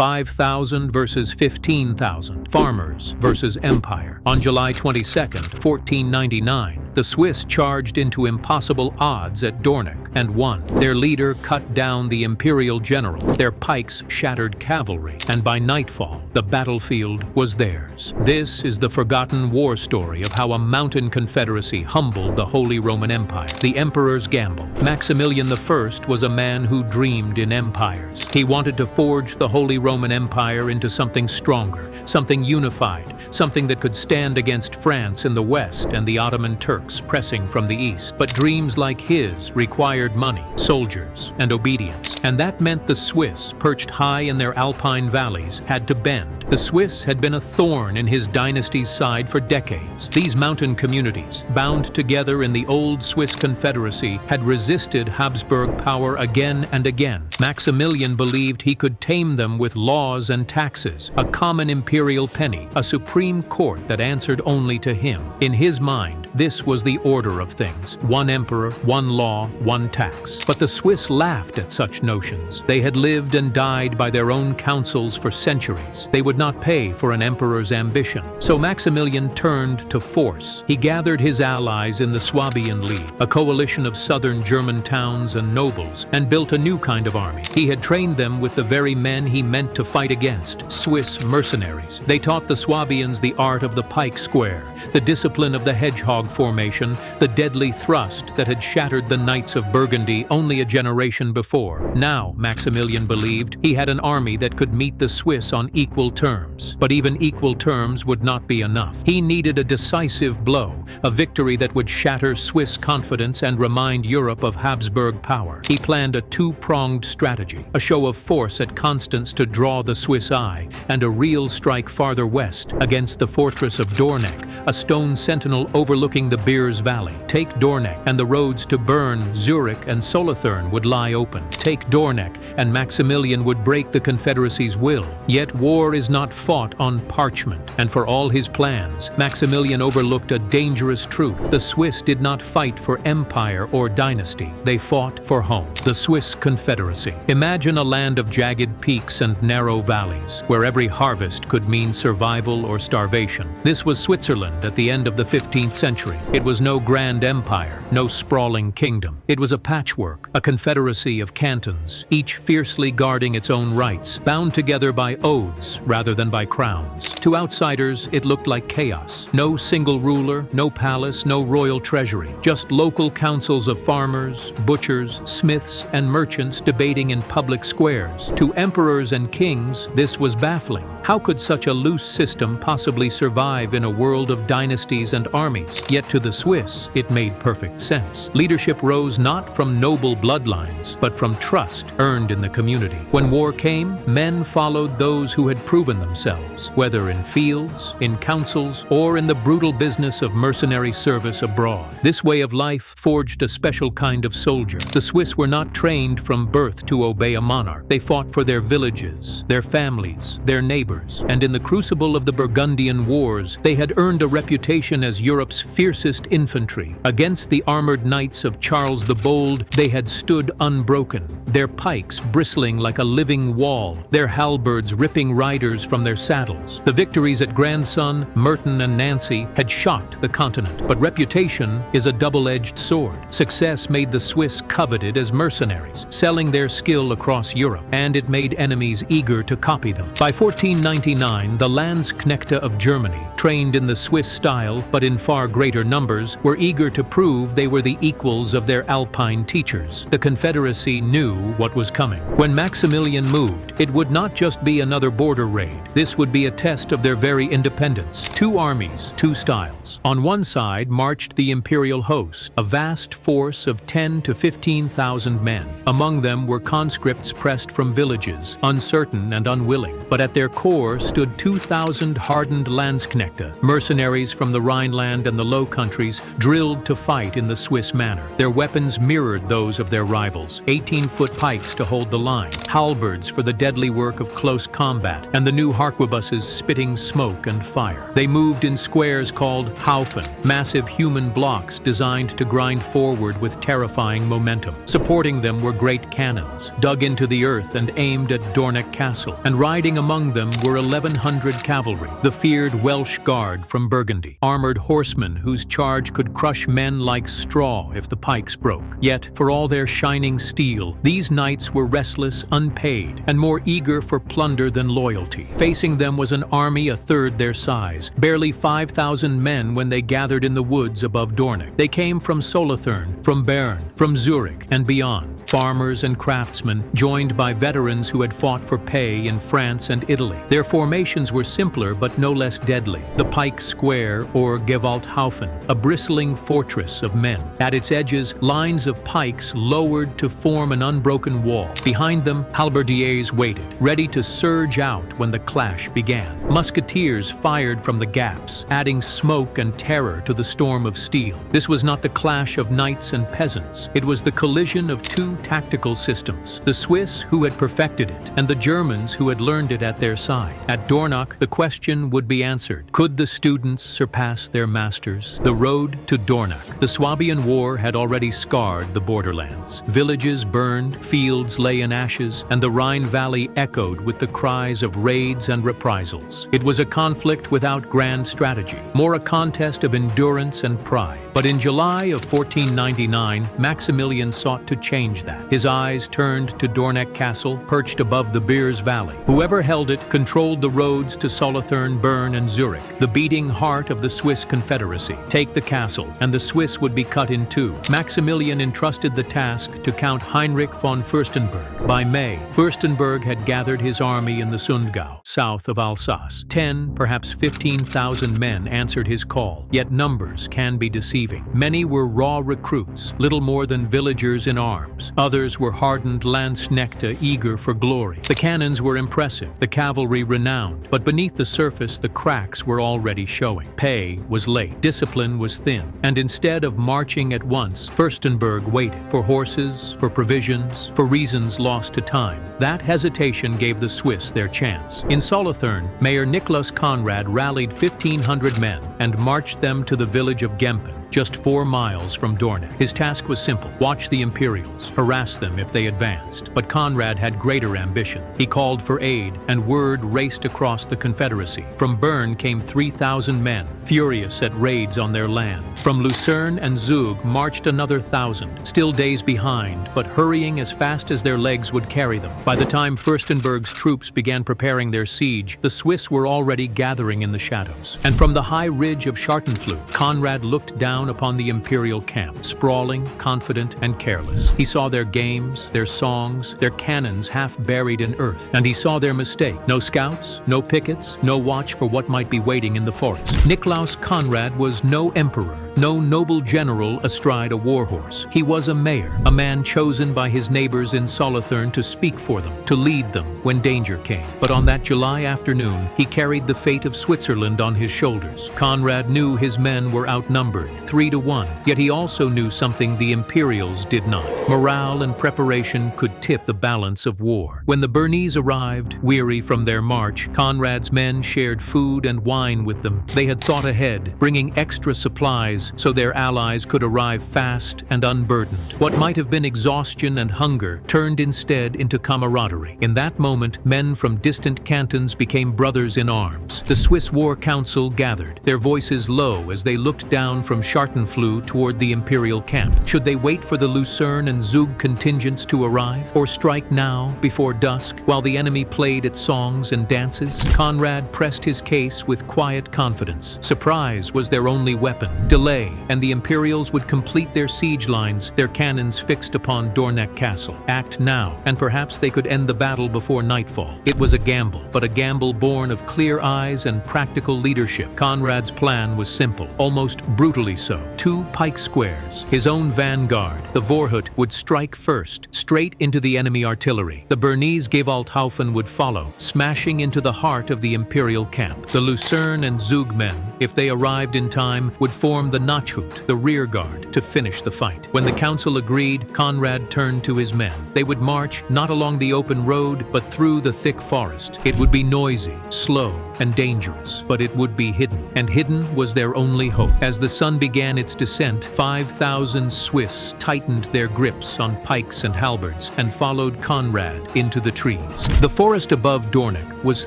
5,000 versus 15,000. Farmers versus empire. On July 22, 1499, the Swiss charged into impossible odds at Dornach and won. Their leader cut down the imperial general. Their pikes shattered cavalry, and by nightfall, the battlefield was theirs. This is the forgotten war story of how a mountain confederacy humbled the Holy Roman Empire. The Emperor's Gamble. Maximilian I was a man who dreamed in empires. He wanted to forge the Holy Roman Empire into something stronger, something unified, something that could stand against France in the west and the Ottoman Turks pressing from the east. But dreams like his required money, soldiers, and obedience. And that meant the Swiss, perched high in their alpine valleys, had to bend. The Swiss had been a thorn in his dynasty's side for decades. These mountain communities, bound together in the old Swiss Confederacy, had resisted Habsburg power again and again. Maximilian believed he could tame them with laws and taxes, a common imperial penny, a supreme court that answered only to him. In his mind, this was the order of things: one emperor, one law, one tax. But the Swiss laughed at such notions. They had lived and died by their own councils for centuries. They would not pay for an emperor's ambition. So Maximilian turned to force. He gathered his allies in the Swabian League, a coalition of southern German towns and nobles, and built a new kind of army. He had trained them with the very men he meant to fight against: Swiss mercenaries. They taught the Swabians the art of the pike square, the discipline of the hedgehog formation, the deadly thrust that had shattered the knights of Burgundy only a generation before. Now, Maximilian believed, he had an army that could meet the Swiss on equal terms. But even equal terms would not be enough. He needed a decisive blow, a victory that would shatter Swiss confidence and remind Europe of Habsburg power. He planned a two-pronged strategy: a show of force at Constance to draw the Swiss eye, and a real strike farther west against the fortress of Dornach, a stone sentinel overlooking the Birs Valley. Take Dornach, and the roads to Bern, Zurich, and Solothurn would lie open. Take Dornach, and Maximilian would break the Confederacy's will. Yet war is not fought on parchment, and for all his plans, Maximilian overlooked a dangerous truth. The Swiss did not fight for empire or dynasty. They fought for home. The Swiss Confederacy. Imagine a land of jagged peaks and narrow valleys, where every harvest could mean survival or starvation. This was Switzerland at the end of the 15th century. It was no grand empire, no sprawling kingdom. It was a patchwork, a confederacy of cantons, each fiercely guarding its own rights, bound together by oaths rather than by crowns. To outsiders, it looked like chaos. No single ruler, no palace, no royal treasury. Just local councils of farmers, butchers, smiths, and merchants debating in public squares. To emperors and kings, this was baffling. How could such a loose system possibly survive in a world of dynasties and armies? Yet to the Swiss, it made perfect sense. Leadership rose not from noble bloodlines, but from trust earned in the community. When war came, men followed those who had proven themselves, whether in fields, in councils, or in the brutal business of mercenary service abroad. This way of life forged a special kind of soldier. The Swiss were not trained from birth to obey a monarch. They fought for their villages, their families, their neighbors, and in the crucible of the Burgundian Wars, they had earned a reputation as Europe's fiercest infantry. Against the armored knights of Charles the Bold, they had stood unbroken, their pikes bristling like a living wall, their halberds ripping riders from their saddles. The victories at Grandson, Merton, and Nancy had shocked the continent. But reputation is a double-edged sword. Success made the Swiss coveted as mercenaries, selling their skill across Europe, and it made enemies eager to copy them. By 1499, the Landsknechte of Germany, trained in the Swiss style but in far greater numbers, were eager to prove they were the equals of their Alpine teachers. The Confederacy knew what was coming. When Maximilian moved, it would not just be another border raid. This would be a test of their very independence. Two armies, two styles. On one side marched the imperial host, a vast force of 10 to 15,000 men. Among them were conscripts pressed from villages, uncertain and unwilling. But at their core stood 2,000 hardened Landsknechte, mercenaries from the Rhineland and the Low Country. countries, drilled to fight in the Swiss manner. Their weapons mirrored those of their rivals: 18-foot pikes to hold the line, halberds for the deadly work of close combat, and the new harquebuses spitting smoke and fire. They moved in squares called Haufen, massive human blocks designed to grind forward with terrifying momentum. Supporting them were great cannons, dug into the earth and aimed at Dornach Castle, and riding among them were 1,100 cavalry, the feared Welsh Guard from Burgundy, armored horsemen whose charge could crush men like straw if the pikes broke. Yet, for all their shining steel, these knights were restless, unpaid, and more eager for plunder than loyalty. Facing them was an army a third their size, barely 5,000 men when they gathered in the woods above Dornach. They came from Solothurn, from Bern, from Zurich, and beyond. Farmers and craftsmen, joined by veterans who had fought for pay in France and Italy. Their formations were simpler but no less deadly. The Pike Square, or Gewalthaufen, a bristling fortress of men. At its edges, lines of pikes lowered to form an unbroken wall. Behind them, halberdiers waited, ready to surge out when the clash began. Musketeers fired from the gaps, adding smoke and terror to the storm of steel. This was not the clash of knights and peasants. It was the collision of two tactical systems, the Swiss who had perfected it, and the Germans who had learned it at their side. At Dornach, the question would be answered: could the students surpass their masters? The road to Dornach. The Swabian War had already scarred the borderlands. Villages burned, fields lay in ashes, and the Rhine Valley echoed with the cries of raids and reprisals. It was a conflict without grand strategy, more a contest of endurance and pride. But in July of 1499, Maximilian sought to change that. His eyes turned to Dornach Castle, perched above the Birs Valley. Whoever held it controlled the roads to Solothurn, Bern, and Zurich, the beating heart of the Swiss Confederacy. Take the castle, and the Swiss would be cut in two. Maximilian entrusted the task to Count Heinrich von Fürstenberg. By May, Fürstenberg had gathered his army in the Sundgau, south of Alsace. 10, perhaps 15,000 men answered his call, yet numbers can be deceiving. Many were raw recruits, little more than villagers in arms. Others were hardened Landsknechte eager for glory. The cannons were impressive, the cavalry renowned, but beneath the surface the cracks were already showing. Pay was late, discipline was thin, and instead of marching at once, Fürstenberg waited for horses, for provisions, for reasons lost to time. That hesitation gave the Swiss their chance. In Solothurn, Mayor Nicholas Conrad rallied 1,500 men and marched them to the village of Gempen, just 4 miles from Dornach. His task was simple: watch the Imperials, harass them if they advanced. But Conrad had greater ambition. He called for aid, and word raced across the Confederacy. From Bern came 3,000 men, furious at raids on their land. From Lucerne and Zug marched another 1,000, still days behind, but hurrying as fast as their legs would carry them. By the time Fürstenberg's troops began preparing their siege, the Swiss were already gathering in the shadows. And from the high ridge of Schartenfluh, Conrad looked down upon the imperial camp, sprawling, confident, and careless. He saw their games, their songs, their cannons half buried in earth, and he saw their mistake. No scouts, no pickets, no watch for what might be waiting in the forest. Niklaus Conrad was no emperor, no noble general astride a warhorse. He was a mayor, a man chosen by his neighbors in Solothurn to speak for them, to lead them when danger came. But on that July afternoon, he carried the fate of Switzerland on his shoulders. Conrad knew his men were outnumbered, 3-1, yet he also knew something the Imperials did not. Morale and preparation could tip the balance of war. When the Bernese arrived, weary from their march, Conrad's men shared food and wine with them. They had thought ahead, bringing extra supplies so their allies could arrive fast and unburdened. What might have been exhaustion and hunger turned instead into camaraderie. In that moment, men from distant cantons became brothers in arms. The Swiss War Council gathered, their voices low as they looked down from Schartenfluh toward the imperial camp. Should they wait for the Lucerne and Zug contingents to arrive, or strike now, before dusk, while the enemy played its songs and dances? Conrad pressed his case with quiet confidence. Surprise was their only weapon. Delay, and the Imperials would complete their siege lines, their cannons fixed upon Dornach Castle. Act now, and perhaps they could end the battle before nightfall. It was a gamble, but a gamble born of clear eyes and practical leadership. Conrad's plan was simple, almost brutally so. 2 pike squares, his own vanguard. The Vorhut would strike first, straight into the enemy artillery. The Bernese Gewalthaufen would follow, smashing into the heart of the Imperial camp. The Lucerne and Zug men, if they arrived in time, would form the Nachhut, the rear guard, to finish the fight. When the council agreed, Conrad turned to his men. They would march not along the open road, but through the thick forest. It would be noisy, slow, and dangerous, but it would be hidden, and hidden was their only hope. As the sun began its descent, 5,000 Swiss tightened their grips on pikes and halberds and followed Conrad into the trees. The forest above Dornach was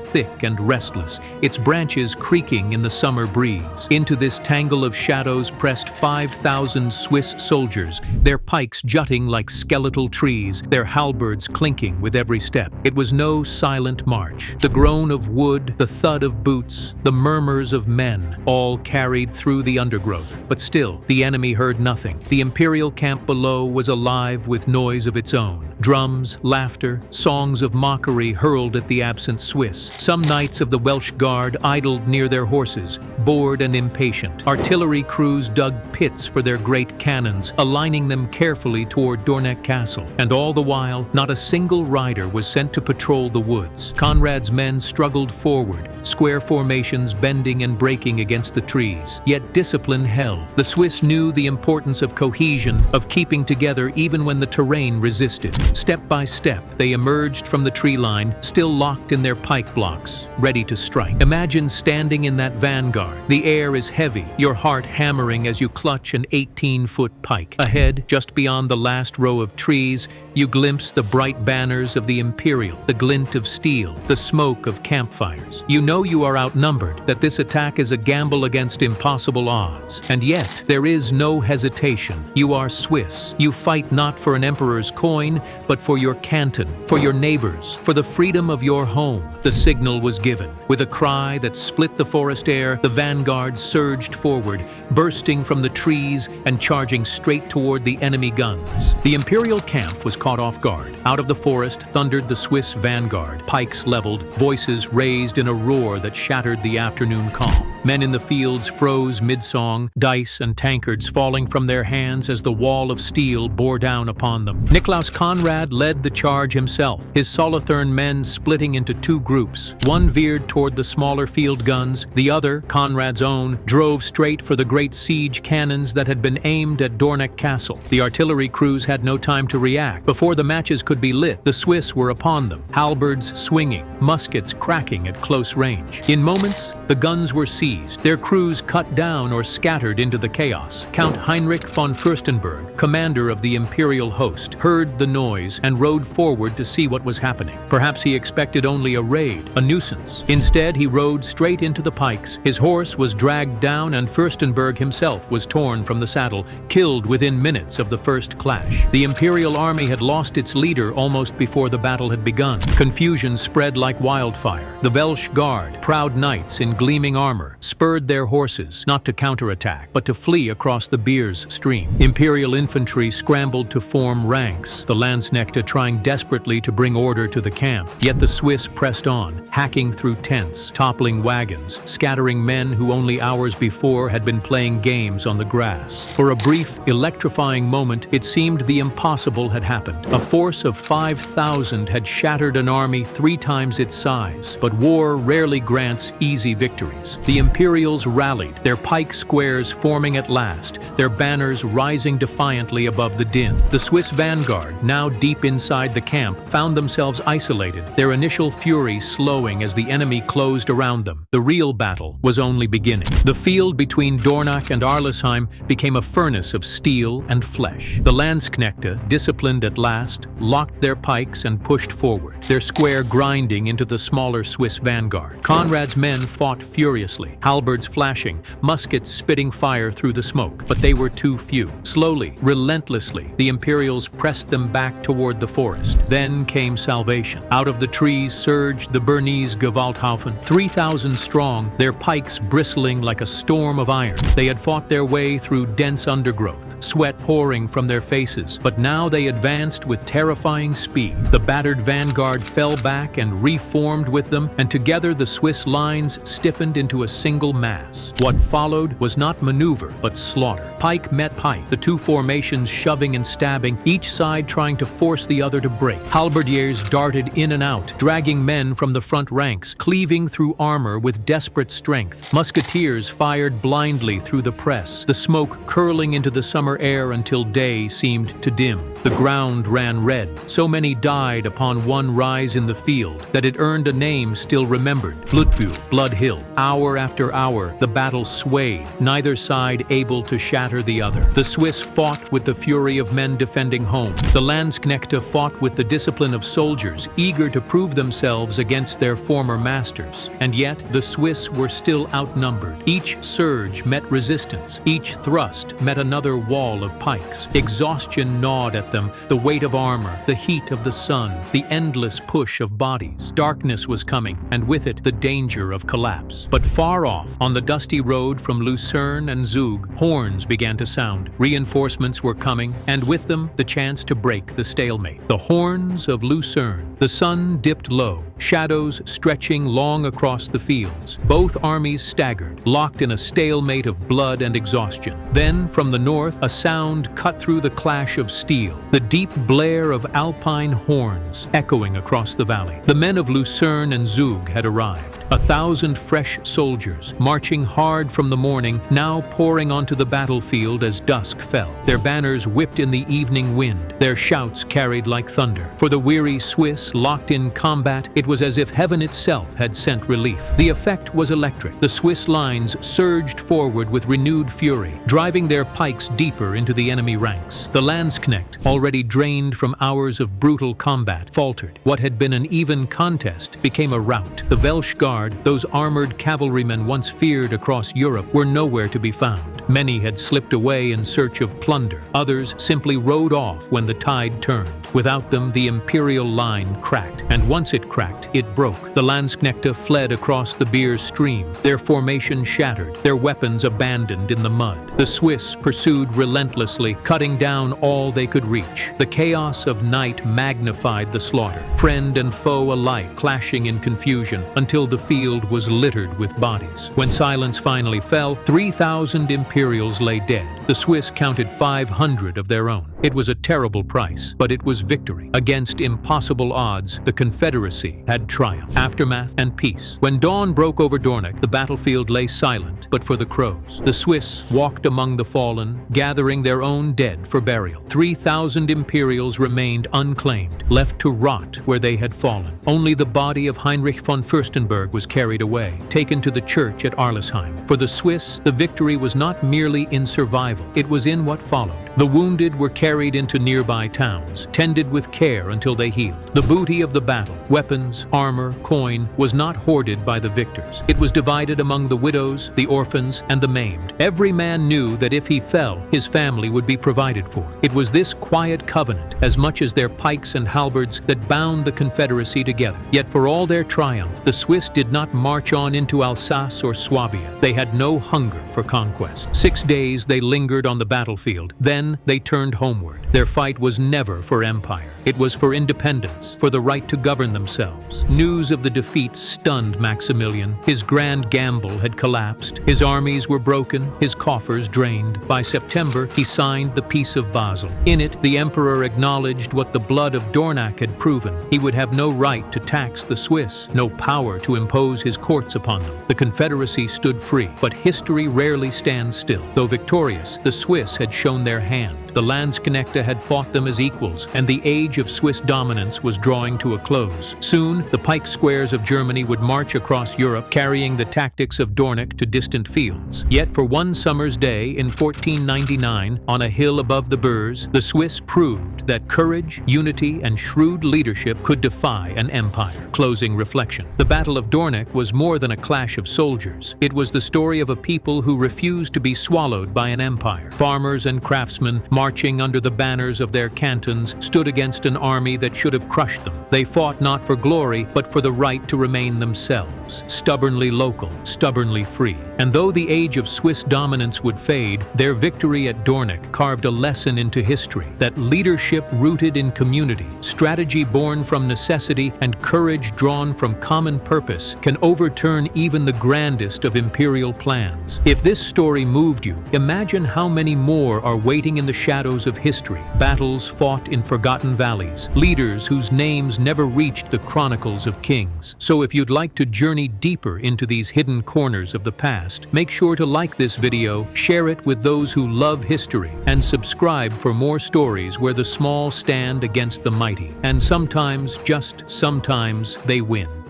thick and restless, its branches creaking in the summer breeze. Into this tangle of shadows pressed 5,000 Swiss soldiers, their pikes jutting like skeletal trees, their halberds clinking with every step. It was no silent march. The groan of wood, the thud of boots, the murmurs of men, all carried through the undergrowth. But still, the enemy heard nothing. The imperial camp below was alive with noise of its own. Drums, laughter, songs of mockery hurled at the absent Swiss. Some knights of the Welsh Guard idled near their horses, bored and impatient. Artillery crews dug pits for their great cannons, aligning them carefully toward Dornach Castle. And all the while, not a single rider was sent to patrol the woods. Conrad's men struggled forward, square formations bending and breaking against the trees. Yet discipline held. The Swiss knew the importance of cohesion, of keeping together even when the terrain resisted. Step by step, they emerged from the tree line, still locked in their pike blocks, ready to strike. Imagine standing in that vanguard. The air is heavy, your heart hammering as you clutch an 18-foot pike. Ahead, just beyond the last row of trees, you glimpse the bright banners of the Imperial, the glint of steel, the smoke of campfires. You know you are outnumbered, that this attack is a gamble against impossible odds. And yet, there is no hesitation. You are Swiss. You fight not for an emperor's coin, but for your canton, for your neighbors, for the freedom of your home. The signal was given. With a cry that split the forest air, the vanguard surged forward, bursting from the trees and charging straight toward the enemy guns. The imperial camp was caught off guard. Out of the forest thundered the Swiss vanguard, pikes leveled, voices raised in a roar that shattered the afternoon calm. Men in the fields froze mid-song, dice and tankards falling from their hands as the wall of steel bore down upon them. Niklaus Conrad led the charge himself, his Solothurn men splitting into two groups. One veered toward the smaller field guns, the other, Conrad's own, drove straight for the great siege cannons that had been aimed at Dornach Castle. The artillery crews had no time to react. Before the matches could be lit, the Swiss were upon them, halberds swinging, muskets cracking at close range. In moments, the guns were seized, their crews cut down or scattered into the chaos. Count Heinrich von Fürstenberg, commander of the imperial host, heard the noise and rode forward to see what was happening. Perhaps he expected only a raid, a nuisance. Instead, he rode straight into the pikes. His horse was dragged down and Fürstenberg himself was torn from the saddle, killed within minutes of the first clash. The imperial army had lost its leader almost before the battle had begun. Confusion spread like wildfire. The Welsh Guard, proud knights in gleaming armor, spurred their horses, not to counterattack, but to flee across the Biers stream. Imperial infantry scrambled to form ranks, the Landsknechte trying desperately to bring order to the camp. Yet the Swiss pressed on, hacking through tents, toppling wagons, scattering men who only hours before had been playing games on the grass. For a brief, electrifying moment, it seemed the impossible had happened. A force of 5,000 had shattered an army 3 times its size. But war rarely grants easy victories. The Imperials rallied, their pike squares forming at last, their banners rising defiantly above the din. The Swiss vanguard, now deep inside the camp, found themselves isolated, their initial fury slowing as the enemy closed around them. The real battle was only beginning. The field between Dornach and Arlesheim became a furnace of steel and flesh. The Landsknechte, disciplined at last, locked their pikes and pushed forward, their square grinding into the smaller Swiss vanguard. Conrad's men fought furiously, halberds flashing, muskets spitting fire through the smoke, but they were too few. Slowly, relentlessly, the Imperials pressed them back toward the forest. Then came salvation. Out of the trees surged the Bernese Gewalthaufen, 3,000 strong, their pikes bristling like a storm of iron. They had fought their way through dense undergrowth, sweat pouring from their faces, but now they advanced with terrifying speed. The battered vanguard fell back and reformed with them, and together the Swiss lines stiffened into a single mass. What followed was not maneuver, but slaughter. Pike met pike, the two formations shoving and stabbing, each side trying to force the other to break. Halberdiers darted in and out, dragging men from the front ranks, cleaving through armor with desperate strength. Musketeers fired blindly through the press, the smoke curling into the summer air until day seemed to dim. The ground ran red. So many died upon one rise in the field that it earned a name still remembered: Blutbühl, Blood Hill. Hour after hour, the battle swayed, neither side able to shatter the other. The Swiss fought with the fury of men defending home. The Landsknechte fought with the discipline of soldiers, eager to prove themselves against their former masters. And yet, the Swiss were still outnumbered. Each surge met resistance. Each thrust met another wall of pikes. Exhaustion gnawed at them, the weight of armor, the heat of the sun, the endless push of bodies. Darkness was coming, and with it the danger of collapse. But far off, on the dusty road from Lucerne and Zug, horns began to sound. Reinforcements were coming, and with them the chance to break the stalemate. The horns of Lucerne. The sun dipped low, shadows stretching long across the fields. Both armies staggered, locked in a stalemate of blood and exhaustion. Then, from the north, a sound cut through the clash of steel, the deep blare of alpine horns echoing across the valley. The men of Lucerne and Zug had arrived. 1,000 fresh soldiers, marching hard from the morning, now pouring onto the battlefield as dusk fell. Their banners whipped in the evening wind, their shouts carried like thunder. For the weary Swiss, locked in combat, it was as if heaven itself had sent relief. The effect was electric. The Swiss lines surged forward with renewed fury, driving their pikes deeper into the enemy ranks. The Landsknecht, already drained from hours of brutal combat, faltered. What had been an even contest became a rout. The Welsh Guard, those armored cavalrymen once feared across Europe, were nowhere to be found. Many had slipped away in search of plunder. Others simply rode off when the tide turned. Without them, the imperial line cracked, and once it cracked, it broke. The Landsknechte fled across the Bier stream, their formation shattered, their weapons abandoned in the mud. The Swiss pursued relentlessly, cutting down all they could reach. The chaos of night magnified the slaughter, friend and foe alike clashing in confusion until the field was littered with bodies. When silence finally fell, 3,000 Imperials lay dead. The Swiss counted 500 of their own. It was a terrible price, but it was victory. Against impossible odds, the Confederacy had triumphed. Aftermath and peace. When dawn broke over Dornach, the battlefield lay silent, but for the crows. The Swiss walked among the fallen, gathering their own dead for burial. 3,000 Imperials remained unclaimed, left to rot where they had fallen. Only the body of Heinrich von Fürstenberg was carried away, taken to the church at Arlesheim. For the Swiss, the victory was not merely in survival, it was in what followed. The wounded were carried into nearby towns, tended with care until they healed. The booty of the battle, weapons, armor, coin, was not hoarded by the victors. It was divided among the widows, the orphans, and the maimed. Every man knew that if he fell, his family would be provided for. It was this quiet covenant, as much as their pikes and halberds, that bound the Confederacy together. Yet for all their triumph, the Swiss did not march on into Alsace or Swabia. They had no hunger for conquest. 6 days they lingered on the battlefield. Then they turned homeward. Their fight was never for empire. It was for independence, for the right to govern themselves. News of the defeat stunned Maximilian. His grand gamble had collapsed. His armies were broken, his coffers drained. By September, he signed the Peace of Basel. In it, the emperor acknowledged what the blood of Dornach had proven. He would have no right to tax the Swiss, no power to impose his courts upon them. The Confederacy stood free, but history rarely stands still. Though victorious, the Swiss had shown their hand. The Landsknechte had fought them as equals, and the age of Swiss dominance was drawing to a close. Soon, the pike squares of Germany would march across Europe, carrying the tactics of Dornach to distant fields. Yet for one summer's day in 1499, on a hill above the Birs, the Swiss proved that courage, unity, and shrewd leadership could defy an empire. Closing reflection. The Battle of Dornach was more than a clash of soldiers. It was the story of a people who refused to be swallowed by an empire. Farmers and craftsmen statesmen, marching under the banners of their cantons, stood against an army that should have crushed them. They fought not for glory, but for the right to remain themselves, stubbornly local, stubbornly free. And though the age of Swiss dominance would fade, their victory at Dornach carved a lesson into history, that leadership rooted in community, strategy born from necessity, and courage drawn from common purpose can overturn even the grandest of imperial plans. If this story moved you, imagine how many more are waiting in the shadows of history, battles fought in forgotten valleys, leaders whose names never reached the chronicles of kings. So if you'd like to journey deeper into these hidden corners of the past, make sure to like this video, share it with those who love history, and subscribe for more stories where the small stand against the mighty. And sometimes, just sometimes, they win.